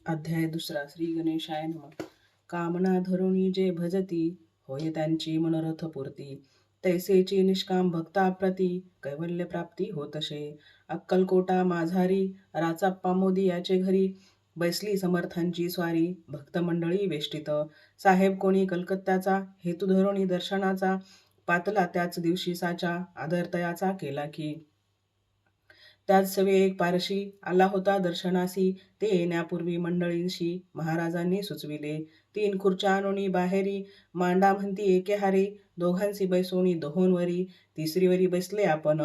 अध्याय दुसरा. श्री गणेशाय नमः. कामना धरुणी जे भजती, होय त्यांची मनोरथ पूर्ती. तैसेची निष्काम भक्ताप्रती, कैवल्य प्राप्ती होतशे. अक्कलकोटा माझारी, राचाप्पा मोदी याचे घरी. बैसली समर्थांची स्वारी, भक्त मंडळी वेष्टित. साहेब कोणी कलकत्त्याचा, हेतू धरुणी दर्शनाचा. पातला त्याच दिवशी साचा, आदर केला की. त्याच सवे एक पारशी आला होता दर्शनासी. ते येण्यापूर्वी मंडळींशी महाराजांनी सुचविले. 3 खुर्च्या आणोनी बाहेरी, मांडा म्हणती एके हारी. दोघांसी बैसोनी दोहोंवरी, तिसरीवरी बैसले आपण.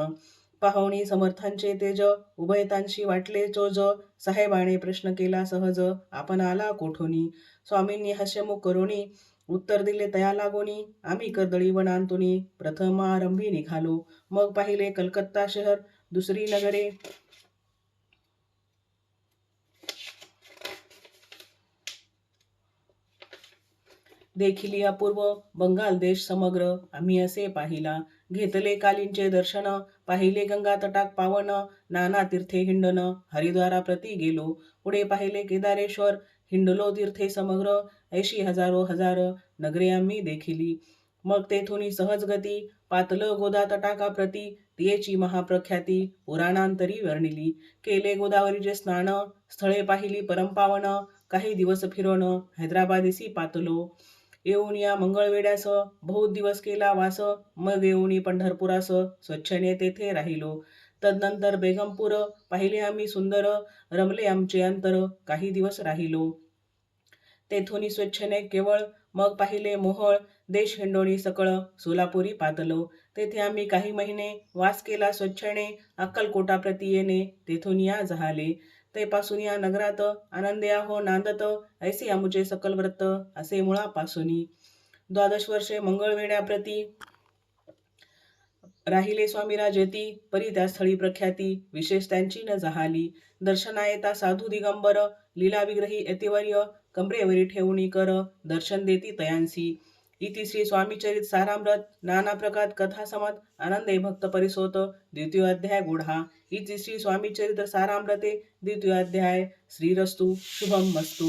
पाहुणी समर्थांचे तेज, उभयतांशी वाटले चोज. साहेबाने प्रश्न केला सहज, आपण आला कोठोनी. स्वामींनी हास्यमुख करोनी, उत्तर दिले तया लागोनी. आम्ही कर्दळीवन आणतोनी, प्रथम आरंभी निघालो. मग पाहिले कलकत्ता शहर, दुसरी नगरे. देखिली अपूर्व, बंगाल देश समग्र. आम्ही असे पाहिला, घेतले कालींचे दर्शन. पाहिले गंगा तटाक पावन, नाना तीर्थे हिंडन. हरिद्वारा प्रति गेलो, पुढे पाहिले केदारेश्वर. हिंडलो तीर्थे समग्र, ऐशी हजारो हजार. नगरे आम्ही देखिली. मग तेथुनी सहज गती, पातल गोदा तटाका प्रती. तियेची महाप्रख्याती, पुराणांतरी वर्णिली. केले गोदावरीचे स्नान, स्थळे पाहिली परमपावन. काही दिवस फिरोन, हैदराबादेसी पातलो. येऊन या मंगळवेड्यास, बहुत दिवस केला वास. मग येऊनी पंढरपुरास, स्वच्छने तेथे राहिलो. तदनंतर बेगमपूर पाहिले आम्ही सुंदर. रमले आमचे अंतर, काही दिवस राहिलो. तेथुनी स्वच्छने केवळ. मग पाहिले मोहोळ, देश हिंडोणी सकळ. सोलापुरी पातलो, तेथे आम्ही काही महिने वास केला स्वच्छने. अक्कलकोटा प्रति येणे, तेथून या जहाले. ते पासून या नगरात, आनंदे आहो नांदत. ऐसे आमुचे सकल व्रत, असे मुळापासूनी. 12 वर्षे मंगळवेढ्याप्रती राहिले स्वामीराज येती. परी त्या स्थळी प्रख्याती, विशेष त्यांची न जहाली. दर्शना येता साधू दिगंबर, लीला विग्रही यतिवर्य. कमरेवरी ठेवणी कर, दर्शन देती तयांसी. इति श्री स्वामीचरित सारामृत. नाना प्रकार कथा समत, आनंदे भक्त परिसोत. द्वितीय अध्याय गुढा. इति श्री स्वामीचरित सारामृते द्वितीय अध्याय. श्रीरस्तु शुभम मस्तु.